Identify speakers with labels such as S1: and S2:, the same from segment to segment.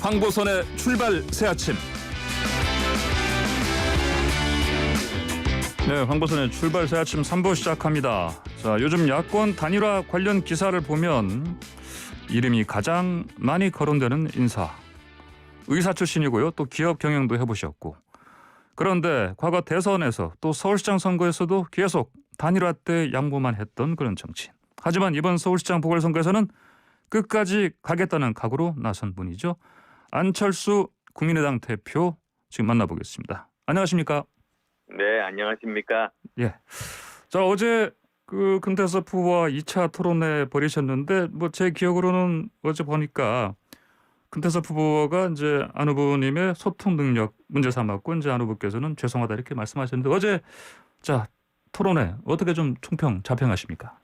S1: 황보선의 출발 새아침. 네, 황보선의 출발 새아침 3부 시작합니다. 자, 요즘 야권 단일화 관련 기사를 보면 이름이 가장 많이 거론되는 인사. 의사 출신이고요. 또 기업 경영도 해보셨고. 그런데 과거 대선에서 또 서울시장 선거에서도 계속 단일화 때 양보만 했던 그런 정치인. 하지만 이번 서울시장 보궐선거에서는 끝까지 가겠다는 각오로 나선 분이죠. 안철수 국민의당 대표 지금 만나보겠습니다. 안녕하십니까?
S2: 네, 안녕하십니까?
S1: 예. 자, 어제 그 금태섭 후보와 2차 토론회 벌이셨는데 뭐 제 기억으로는 어제 보니까 금태섭 후보가 이제 안 후보님의 소통 능력 문제 삼았고 이제 안 후보께서는 죄송하다 이렇게 말씀하셨는데 어제 자 토론회 어떻게 좀 총평 자평하십니까?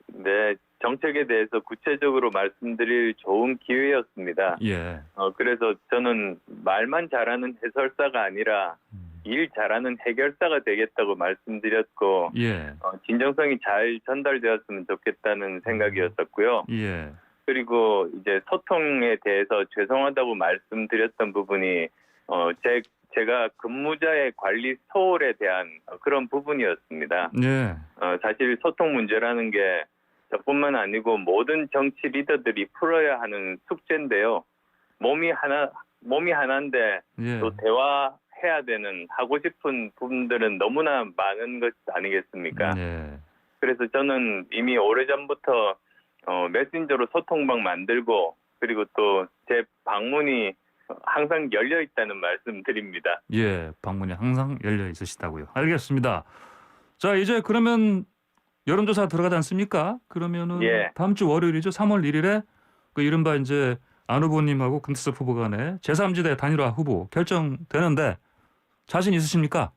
S2: 네, 정책에 대해서 구체적으로 말씀드릴 좋은 기회였습니다.
S1: 예.
S2: 그래서 저는 말만 잘하는 해설사가 아니라 일 잘하는 해결사가 되겠다고 말씀드렸고
S1: 예.
S2: 진정성이 잘 전달되었으면 좋겠다는 생각이었었고요.
S1: 예.
S2: 그리고 이제 소통에 대해서 죄송하다고 말씀드렸던 부분이 제가 근무자의 관리 소홀에 대한 그런 부분이었습니다.
S1: 예.
S2: 사실 소통 문제라는 게 저뿐만 아니고 모든 정치 리더들이 풀어야 하는 숙제인데요. 몸이 하나인데
S1: 예.
S2: 또 대화해야 되는 하고 싶은 부분들은 너무나 많은 것 아니겠습니까?
S1: 예.
S2: 그래서 저는 이미 오래전부터 메신저로 소통방 만들고 그리고 또 제 방문이 항상 열려 있다는 말씀 드립니다.
S1: 예, 방문이 항상 열려 있으시다고요. 알겠습니다. 자, 이제 그러면 여론조사 들어가지 않습니까? 그러면은
S2: 예.
S1: 다음 주 월요일이죠. 3월 1일에 그 이른바 이제 안 후보님하고 금태섭 후보 간의 제3지대 단일화 후보 결정되는데 자신 있으십니까?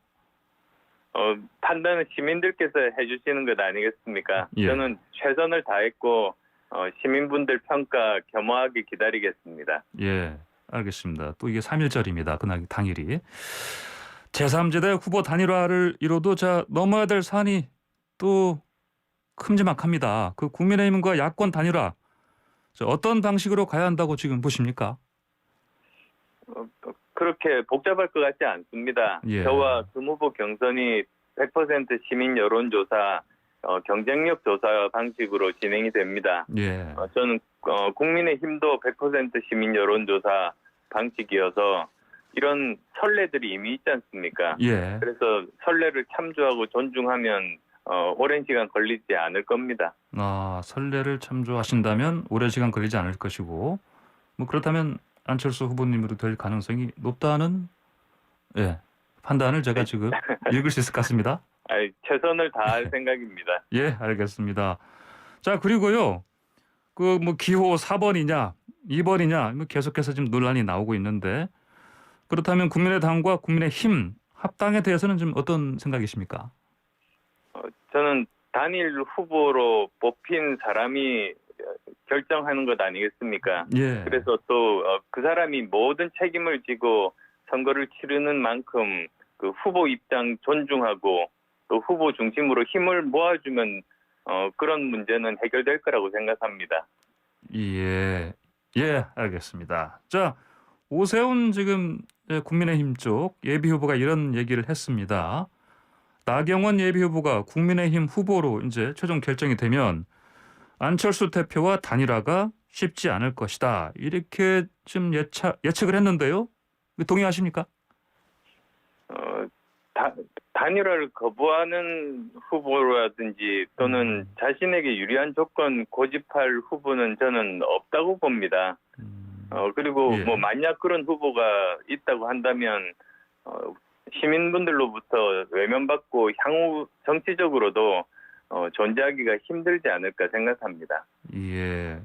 S2: 판단은 시민들께서 해주시는 것 아니겠습니까?
S1: 예.
S2: 저는 최선을 다했고 시민분들 평가 겸허하게 기다리겠습니다.
S1: 예, 알겠습니다. 또 이게 3일절입니다. 그날 당일이. 제3지대 후보 단일화를 이뤄도 자 넘어야 될 산이 또 큼지막합니다. 그 국민의힘과 야권 단일화 어떤 방식으로 가야 한다고 지금 보십니까?
S2: 그렇게 복잡할 것 같지 않습니다.
S1: 예.
S2: 저와 금 후보 경선이 100% 시민 여론조사, 경쟁력 조사 방식으로 진행이 됩니다.
S1: 예.
S2: 저는 국민의힘도 100% 시민 여론조사 방식이어서 이런 선례들이 이미 있지 않습니까?
S1: 예.
S2: 그래서 선례를 참조하고 존중하면 오랜 시간 걸리지 않을 겁니다.
S1: 선례를 참조하신다면 오랜 시간 걸리지 않을 것이고 뭐 그렇다면 안철수 후보님으로 될 가능성이 높다는 판단을 제가 지금 읽을 수 있을 것 같습니다.
S2: 최선을 다할 생각입니다.
S1: 예, 알겠습니다. 자, 그리고요. 그 뭐 기호 4번이냐 2번이냐 뭐 계속해서 지금 논란이 나오고 있는데 그렇다면 국민의당과 국민의힘 합당에 대해서는 좀 어떤 생각이십니까?
S2: 저는 단일 후보로 뽑힌 사람이 결정하는 것 아니겠습니까?
S1: 예.
S2: 그래서 또 그 사람이 모든 책임을 지고 선거를 치르는 만큼 그 후보 입장 존중하고 또 후보 중심으로 힘을 모아주면 그런 문제는 해결될 거라고 생각합니다.
S1: 예. 예, 알겠습니다. 자, 오세훈 지금 국민의힘 쪽 예비 후보가 이런 얘기를 했습니다. 나경원 예비 후보가 국민의힘 후보로 이제 최종 결정이 되면 안철수 대표와 단일화가 쉽지 않을 것이다. 이렇게 좀 예측을 했는데요. 동의하십니까?
S2: 단일화를 거부하는 후보라든지 또는 자신에게 유리한 조건 고집할 후보는 저는 없다고 봅니다. 그리고
S1: 예.
S2: 뭐 만약 그런 후보가 있다고 한다면 시민분들로부터 외면받고 향후 정치적으로도 존재하기가 힘들지 않을까 생각합니다.
S1: 예.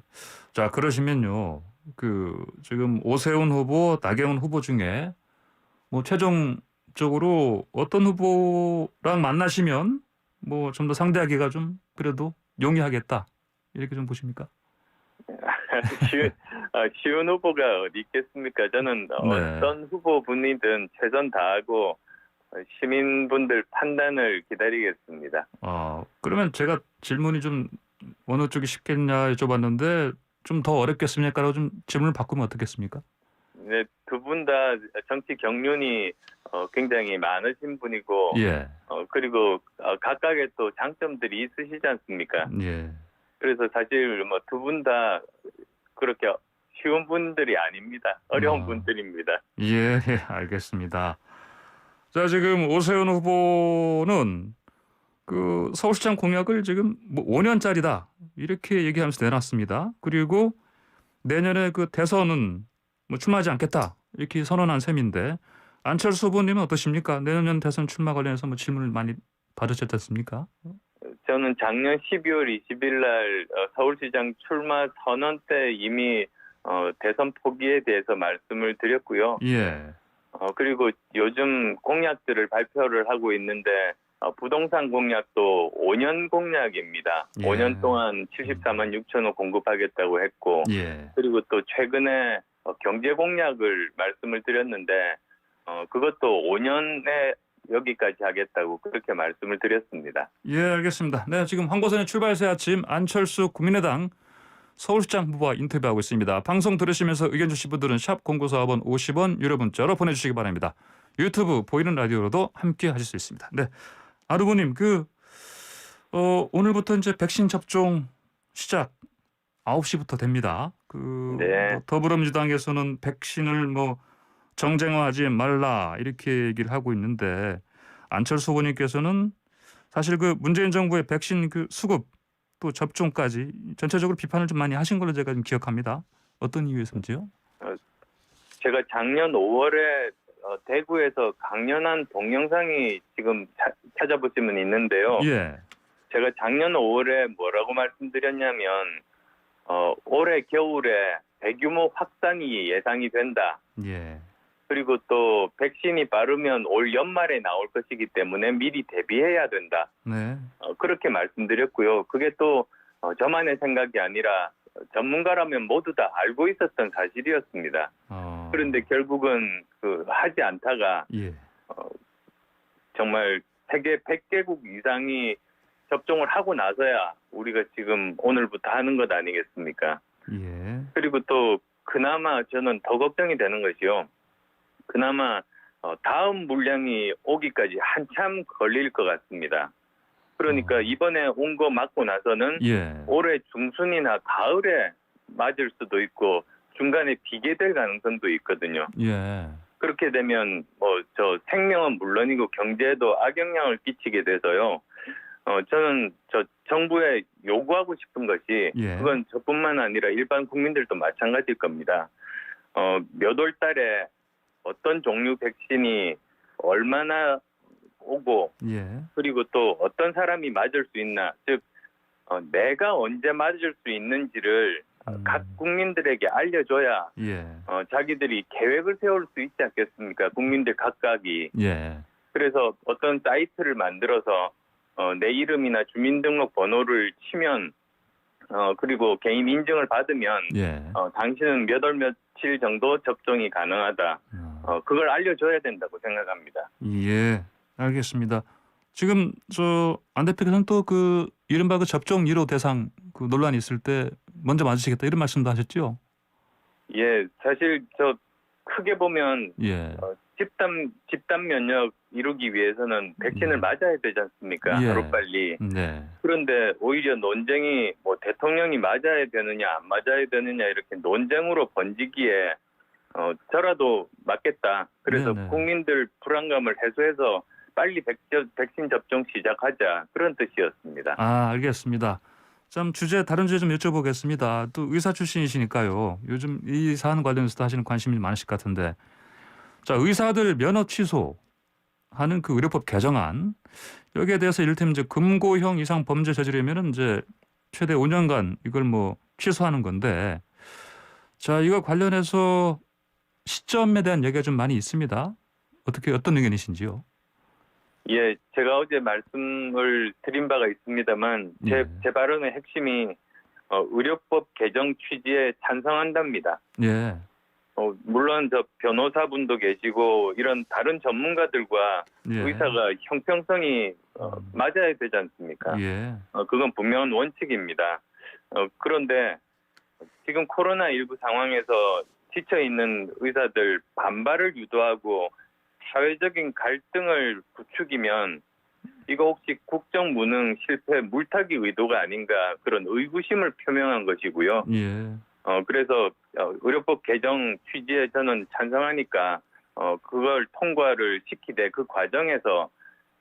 S1: 자, 그러시면요. 그 지금 오세훈 후보, 나경원 후보 중에 뭐 최종적으로 어떤 후보랑 만나시면 뭐 좀 더 상대하기가 좀 그래도 용이하겠다. 이렇게 좀 보십니까?
S2: 쉬운 후보가 어디 있겠습니까? 저는 어떤 후보분이든 최선 다하고 시민분들 판단을 기다리겠습니다.
S1: 그러면 제가 질문이 좀 어느 쪽이 쉽겠냐 여쭤봤는데 좀 더 어렵겠습니까라고 좀 질문을 바꾸면 어떻겠습니까?
S2: 네, 두 분 다 정치 경륜이 굉장히 많으신 분이고
S1: 예.
S2: 그리고 각각의 또 장점들이 있으시지 않습니까?
S1: 예.
S2: 그래서 사실 뭐 두 분 다 그렇게 쉬운 분들이 아닙니다. 어려운 분들입니다.
S1: 예, 알겠습니다. 자, 지금 오세훈 후보는 그 서울시장 공약을 지금 뭐 5년짜리다 이렇게 얘기하면서 내놨습니다. 그리고 내년에 그 대선은 뭐 출마하지 않겠다 이렇게 선언한 셈인데 안철수 후보님은 어떠십니까? 내년 대선 출마 관련해서 뭐 질문을 많이 받으셨지 않습니까?
S2: 저는 작년 12월 20일 날 서울시장 출마 선언 때 이미 대선 포기에 대해서 말씀을 드렸고요.
S1: 예.
S2: 그리고 요즘 공약들을 발표를 하고 있는데 부동산 공약도 5년 공약입니다.
S1: 예.
S2: 5년 동안 74만 6천 호 공급하겠다고 했고
S1: 예.
S2: 그리고 또 최근에 경제 공약을 말씀을 드렸는데 그것도 5년에 여기까지 하겠다고 그렇게 말씀을 드렸습니다.
S1: 예, 알겠습니다. 네, 지금 황보선의 출발새 아침 안철수 국민의당 서울시장 후보와 인터뷰하고 있습니다. 방송 들으시면서 의견 주실 분들은 샵 0945번 50원 유료 문자로 보내주시기 바랍니다. 유튜브 보이는 라디오로도 함께 하실 수 있습니다. 네, 안 후보님 오늘부터 이제 백신 접종 시작 9시부터 됩니다.
S2: 네.
S1: 뭐 더불어민주당에서는 백신을 뭐 정쟁화하지 말라 이렇게 얘기를 하고 있는데 안철수 후보님께서는 사실 그 문재인 정부의 백신 그 수급 또 접종까지 전체적으로 비판을 좀 많이 하신 걸로 제가 좀 기억합니다. 어떤 이유에서인지요?
S2: 제가 작년 5월에 대구에서 강연한 동영상이 지금 찾아보시면 있는데요.
S1: 예.
S2: 제가 작년 5월에 뭐라고 말씀드렸냐면 올해 겨울에 대규모 확산이 예상이 된다.
S1: 예.
S2: 그리고 또 백신이 빠르면 올 연말에 나올 것이기 때문에 미리 대비해야 된다.
S1: 네.
S2: 그렇게 말씀드렸고요. 그게 또 저만의 생각이 아니라 전문가라면 모두 다 알고 있었던 사실이었습니다. 그런데 결국은 하지 않다가
S1: 예.
S2: 정말 세계 100개국 이상이 접종을 하고 나서야 우리가 지금 오늘부터 하는 것 아니겠습니까?
S1: 예.
S2: 그리고 또 그나마 저는 더 걱정이 되는 것이요. 그나마 다음 물량이 오기까지 한참 걸릴 것 같습니다. 그러니까 이번에 온 거 맞고 나서는
S1: 예.
S2: 올해 중순이나 가을에 맞을 수도 있고 중간에 비계될 가능성도 있거든요.
S1: 예.
S2: 그렇게 되면 저 생명은 물론이고 경제에도 악영향을 끼치게 돼서요. 저는 정부에 요구하고 싶은 것이
S1: 예.
S2: 그건 저뿐만 아니라 일반 국민들도 마찬가지일 겁니다. 몇 월 달에 어떤 종류 백신이 얼마나 오고
S1: 예.
S2: 그리고 또 어떤 사람이 맞을 수 있나, 즉 내가 언제 맞을 수 있는지를 각 국민들에게 알려줘야
S1: 예.
S2: 자기들이 계획을 세울 수 있지 않겠습니까? 국민들 각각이.
S1: 예.
S2: 그래서 어떤 사이트를 만들어서 내 이름이나 주민등록번호를 치면 그리고 개인 인증을 받으면
S1: 예.
S2: 당신은 몇 월 며칠 정도 접종이 가능하다. 그걸 알려줘야 된다고 생각합니다.
S1: 예. 알겠습니다. 지금 안 대표께서는 또 그 이른바 그 접종 1호 대상 그 논란이 있을 때 먼저 맞으시겠다 이런 말씀도 하셨죠?
S2: 예, 사실 크게 보면
S1: 예.
S2: 집단 면역 이루기 위해서는 백신을 맞아야 되지 않습니까?
S1: 예.
S2: 하루빨리.
S1: 네.
S2: 그런데 오히려 논쟁이 대통령이 맞아야 되느냐 안 맞아야 되느냐 이렇게 논쟁으로 번지기에 저라도 맞겠다. 그래서
S1: 네네.
S2: 국민들 불안감을 해소해서 빨리 백신 접종 시작하자 그런 뜻이었습니다.
S1: 알겠습니다. 참 다른 주제 좀 여쭤보겠습니다. 또 의사 출신이시니까요. 요즘 이 사안 관련해서도 하시는 관심이 많으실 것 같은데. 자, 의사들 면허 취소하는 그 의료법 개정안 여기에 대해서 이를테면 이제 금고형 이상 범죄 저지르면은 이제 최대 5년간 이걸 뭐 취소하는 건데. 자, 이거 관련해서 시점에 대한 얘기가 좀 많이 있습니다. 어떤 의견이신지요?
S2: 예, 제가 어제 말씀을 드린 바가 있습니다만 제 발언의 핵심이 의료법 개정 취지에 찬성한답니다.
S1: 예.
S2: 물론 변호사분도 계시고 이런 다른 전문가들과
S1: 예.
S2: 의사가 형평성이 맞아야 되지 않습니까?
S1: 예.
S2: 그건 분명한 원칙입니다. 그런데 지금 코로나19 상황에서 지쳐 있는 의사들 반발을 유도하고 사회적인 갈등을 부추기면 이거 혹시 국정 무능 실패 물타기 의도가 아닌가 그런 의구심을 표명한 것이고요.
S1: 예.
S2: 그래서 의료법 개정 취지에 저는 찬성하니까 그걸 통과를 시키되 그 과정에서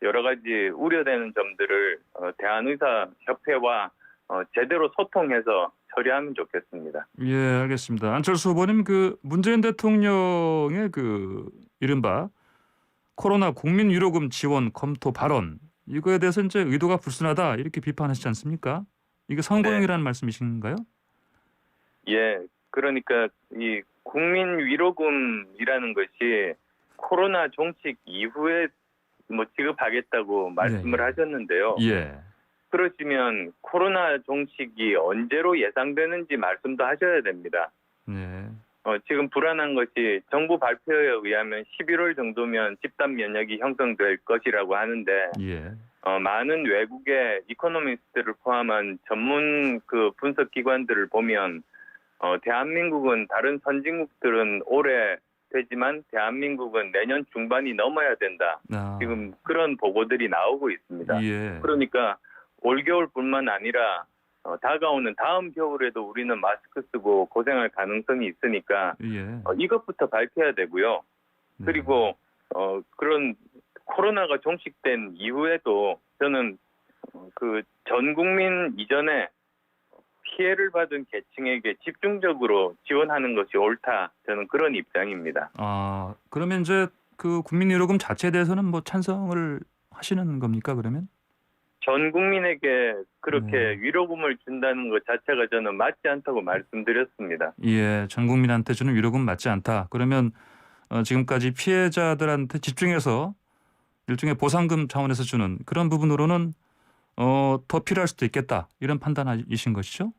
S2: 여러 가지 우려되는 점들을 대한의사협회와 제대로 소통해서 처리하면 좋겠습니다.
S1: 예, 알겠습니다. 안철수 후보님 그 문재인 대통령의 그 이른바 코로나 국민 위로금 지원 검토 발언 이거에 대해서 이제 의도가 불순하다 이렇게 비판하시지 않습니까? 이게 선거용이라는 말씀이신가요?
S2: 예, 그러니까 이 국민 위로금이라는 것이 코로나 종식 이후에 뭐 지급하겠다고 말씀을
S1: 예.
S2: 하셨는데요.
S1: 예.
S2: 그러시면 코로나 종식이 언제로 예상되는지 말씀도 하셔야 됩니다.
S1: 네.
S2: 지금 불안한 것이 정부 발표에 의하면 11월 정도면 집단 면역이 형성될 것이라고 하는데
S1: 예.
S2: 많은 외국의 이코노미스트를 포함한 전문 그 분석 기관들을 보면 대한민국은 다른 선진국들은 올해 되지만 대한민국은 내년 중반이 넘어야 된다.
S1: 아.
S2: 지금 그런 보고들이 나오고 있습니다.
S1: 예.
S2: 그러니까 올겨울뿐만 아니라 다가오는 다음 겨울에도 우리는 마스크 쓰고 고생할 가능성이 있으니까
S1: 예.
S2: 이것부터 밝혀야 되고요.
S1: 네.
S2: 그리고 그런 코로나가 종식된 이후에도 저는 그 전 국민 이전에 피해를 받은 계층에게 집중적으로 지원하는 것이 옳다. 저는 그런 입장입니다.
S1: 아, 그러면 이제 그 국민 위로금 자체에 대해서는 뭐 찬성을 하시는 겁니까, 그러면?
S2: 전 국민에게 그렇게
S1: 네.
S2: 위로금을 준다는 것 자체가 저는 맞지 않다고 말씀드렸습니다.
S1: 예, 전 국민한테 주는 위로금 맞지 않다. 그러면 지금까지 피해자들한테 집중해서 일종의 보상금 차원에서 주는 그런 부분으로는 더 필요할 수도 있겠다. 이런 판단이신 것이죠?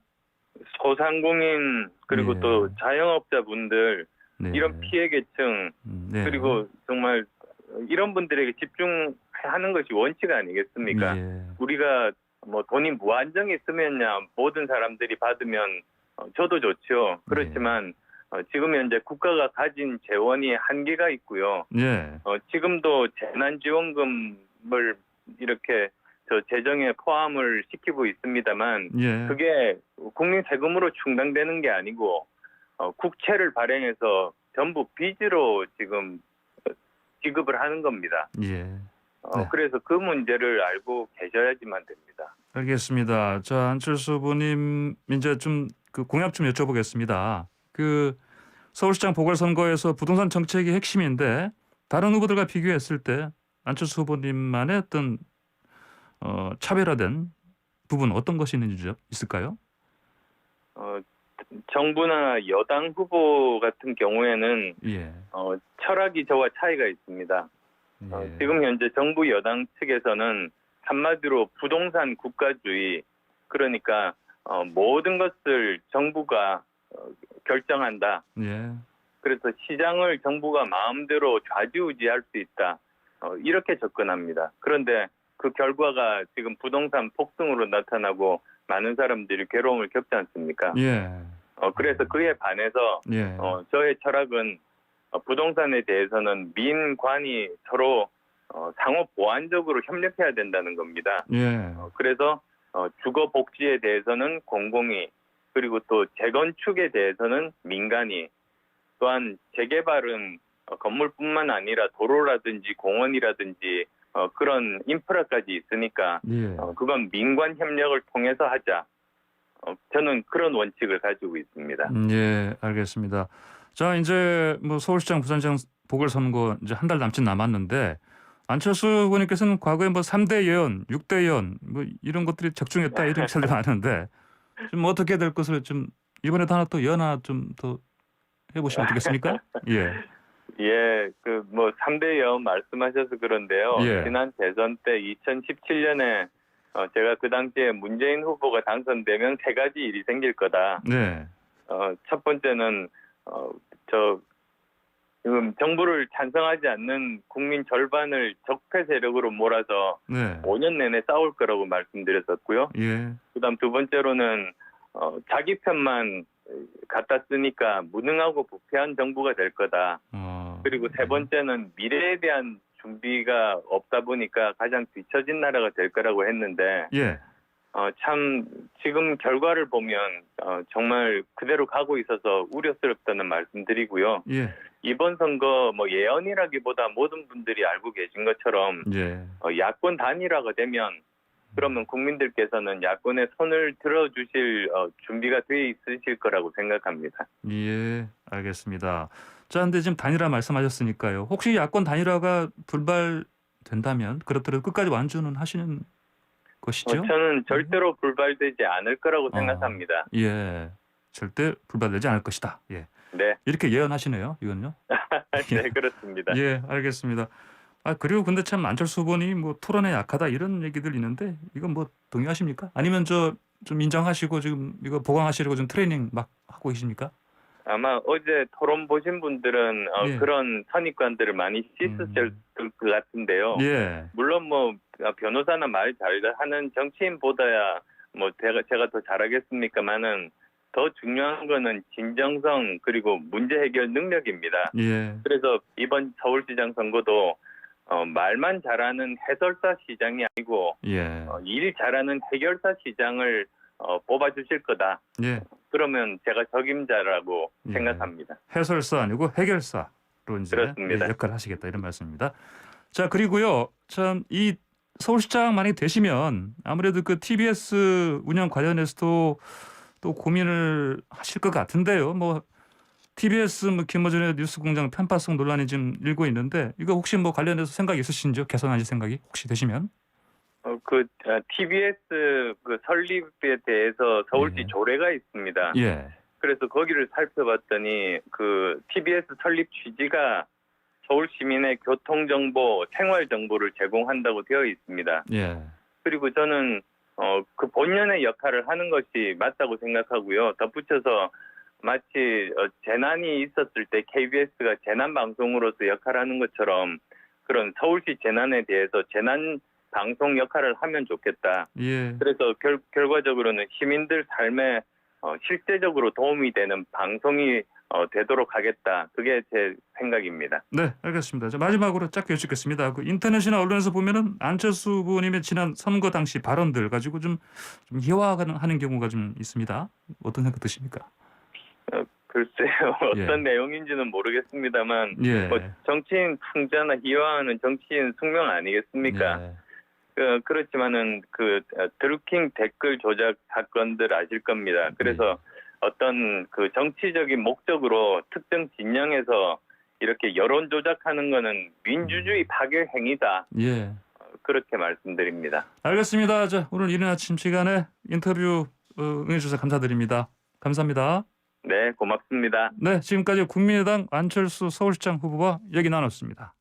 S2: 소상공인 그리고
S1: 예.
S2: 또 자영업자분들
S1: 네.
S2: 이런 피해 계층
S1: 네.
S2: 그리고 정말 이런 분들에게 집중하는 것이 원칙 아니겠습니까?
S1: 예.
S2: 우리가 뭐 돈이 무한정이 있으면야 모든 사람들이 받으면 저도 좋죠. 그렇지만 지금 현재 국가가 가진 재원이 한계가 있고요.
S1: 예.
S2: 지금도 재난지원금을 이렇게 저 재정에 포함을 시키고 있습니다만
S1: 예.
S2: 그게 국민 세금으로 충당되는 게 아니고 국채를 발행해서 전부 빚으로 지금 지급을 하는 겁니다.
S1: 예. 네.
S2: 그래서 그 문제를 알고 계셔야지만 됩니다.
S1: 알겠습니다. 자, 안철수 후보님 이제 좀 그 공약 좀 여쭤보겠습니다. 그 서울시장 보궐선거에서 부동산 정책이 핵심인데 다른 후보들과 비교했을 때 안철수 후보님만의 어떤 차별화된 부분 어떤 것이 있는지 있을까요?
S2: 정부나 여당 후보 같은 경우에는
S1: 예.
S2: 철학이 저와 차이가 있습니다.
S1: 예.
S2: 지금 현재 정부 여당 측에서는 한마디로 부동산 국가주의 그러니까 모든 것을 정부가 결정한다.
S1: 예.
S2: 그래서 시장을 정부가 마음대로 좌지우지할 수 있다. 이렇게 접근합니다. 그런데 그 결과가 지금 부동산 폭등으로 나타나고 많은 사람들이 괴로움을 겪지 않습니까?
S1: 예.
S2: 그래서 그에 반해서
S1: 예.
S2: 저의 철학은 부동산에 대해서는 민관이 서로 상호 보완적으로 협력해야 된다는 겁니다.
S1: 예.
S2: 그래서 주거 복지에 대해서는 공공이 그리고 또 재건축에 대해서는 민간이 또한 재개발은 건물뿐만 아니라 도로라든지 공원이라든지 그런 인프라까지 있으니까
S1: 예.
S2: 그건 민관 협력을 통해서 하자. 저는 그런 원칙을 가지고 있습니다.
S1: 예, 알겠습니다. 자, 이제 뭐 서울시장, 부산시장 보궐선거 이제 한 달 남짓 남았는데 안철수 후보님께서는 과거에 뭐 3대 예언, 6대 예언 뭐 이런 것들이 적중했다 이런 기사들이 많은데 좀 어떻게 될 것을 좀 이번에도 하나 또 예언 하나 좀 더 해보시면 어떻겠습니까? 예.
S2: 예, 그 뭐 3대 연 말씀하셔서 그런데요.
S1: 예.
S2: 지난 대선 때 2017년에 제가 그 당시에 문재인 후보가 당선되면 세 가지 일이 생길 거다.
S1: 네.
S2: 첫 번째는 지금 정부를 찬성하지 않는 국민 절반을 적폐 세력으로 몰아서
S1: 네.
S2: 5년 내내 싸울 거라고 말씀드렸었고요.
S1: 예.
S2: 그다음 두 번째로는 자기 편만 갖다 쓰니까 무능하고 부패한 정부가 될 거다. 그리고 세
S1: 네.
S2: 번째는 미래에 대한 준비가 없다 보니까 가장 뒤처진 나라가 될 거라고 했는데
S1: 예.
S2: 참 지금 결과를 보면 정말 그대로 가고 있어서 우려스럽다는 말씀드리고요.
S1: 예.
S2: 이번 선거 뭐 예언이라기보다 모든 분들이 알고 계신 것처럼
S1: 예.
S2: 야권 단일화가 되면 그러면 국민들께서는 야권에 손을 들어주실 준비가 돼 있으실 거라고 생각합니다.
S1: 예. 알겠습니다. 자, 근데 지금 단일화 말씀하셨으니까요. 혹시 야권 단일화가 불발된다면 그렇더라도 끝까지 완주는 하시는 것이죠?
S2: 저는 절대로 불발되지 않을 거라고
S1: 아.
S2: 생각합니다.
S1: 예. 절대 불발되지 않을 것이다. 예.
S2: 네,
S1: 이렇게 예언하시네요. 이건요.
S2: 네 그렇습니다.
S1: 예, 알겠습니다. 그리고 근데 참 안철수 후보니 뭐 토론에 약하다 이런 얘기들 있는데 이건 뭐 동의하십니까? 아니면 좀 인정하시고 지금 이거 보강하시려고 좀 트레이닝 막 하고 계십니까?
S2: 아마 어제 토론 보신 분들은
S1: 예.
S2: 그런 선입관들을 많이 씻으실 것 같은데요.
S1: 예.
S2: 물론 뭐 변호사나 말 잘하는 정치인보다야 뭐 제가 더 잘하겠습니까만은 더 중요한 거는 진정성 그리고 문제 해결 능력입니다.
S1: 예.
S2: 그래서 이번 서울시장 선거도 말만 잘하는 해설사 시장이 아니고
S1: 예.
S2: 일 잘하는 해결사 시장을 뽑아주실 거다.
S1: 예.
S2: 그러면 제가 적임자라고
S1: 예.
S2: 생각합니다.
S1: 해설사 아니고 해결사로 이제
S2: 그렇습니다.
S1: 역할을 하시겠다 이런 말씀입니다. 자, 그리고요. 참 이 서울시장 만약에 되시면 아무래도 그 TBS 운영 관련해서도 또 고민을 하실 것 같은데요. 뭐 TBS 뭐 김어준의 뉴스공장 편파성 논란이 지금 일고 있는데 이거 혹시 뭐 관련해서 생각이 있으신지요? 개선하실 생각이 혹시 되시면?
S2: TBS 그 설립에 대해서 서울시
S1: 예.
S2: 조례가 있습니다.
S1: 예.
S2: 그래서 거기를 살펴봤더니 그 TBS 설립 취지가 서울 시민의 교통 정보, 생활 정보를 제공한다고 되어 있습니다.
S1: 예.
S2: 그리고 저는 그 본연의 역할을 하는 것이 맞다고 생각하고요. 덧붙여서 마치 재난이 있었을 때 KBS가 재난 방송으로서 역할하는 것처럼 그런 서울시 재난에 대해서 재난 방송 역할을 하면 좋겠다.
S1: 예.
S2: 그래서 결과적으로는 시민들 삶에 실제적으로 도움이 되는 방송이 되도록 하겠다. 그게 제 생각입니다.
S1: 네, 알겠습니다. 자, 마지막으로 짧게 여쭙겠습니다. 그 인터넷이나 언론에서 보면은 안철수 후보님의 지난 선거 당시 발언들 가지고 좀 희화하는 경우가 좀 있습니다. 어떤 생각 드십니까?
S2: 글쎄요.
S1: 예.
S2: 어떤 내용인지는 모르겠습니다만
S1: 예.
S2: 뭐 정치인 풍자나 희화하는 정치인 숙명 아니겠습니까?
S1: 예.
S2: 그렇지만은 그 드루킹 댓글 조작 사건들 아실 겁니다. 그래서 어떤 그 정치적인 목적으로 특정 진영에서 이렇게 여론 조작하는 거는 민주주의 파괴 행위다.
S1: 예.
S2: 그렇게 말씀드립니다.
S1: 알겠습니다. 자, 오늘 이른 아침 시간에 인터뷰 응해주셔서 감사드립니다. 감사합니다.
S2: 네, 고맙습니다.
S1: 네, 지금까지 국민의당 안철수 서울시장 후보와 얘기 나눴습니다.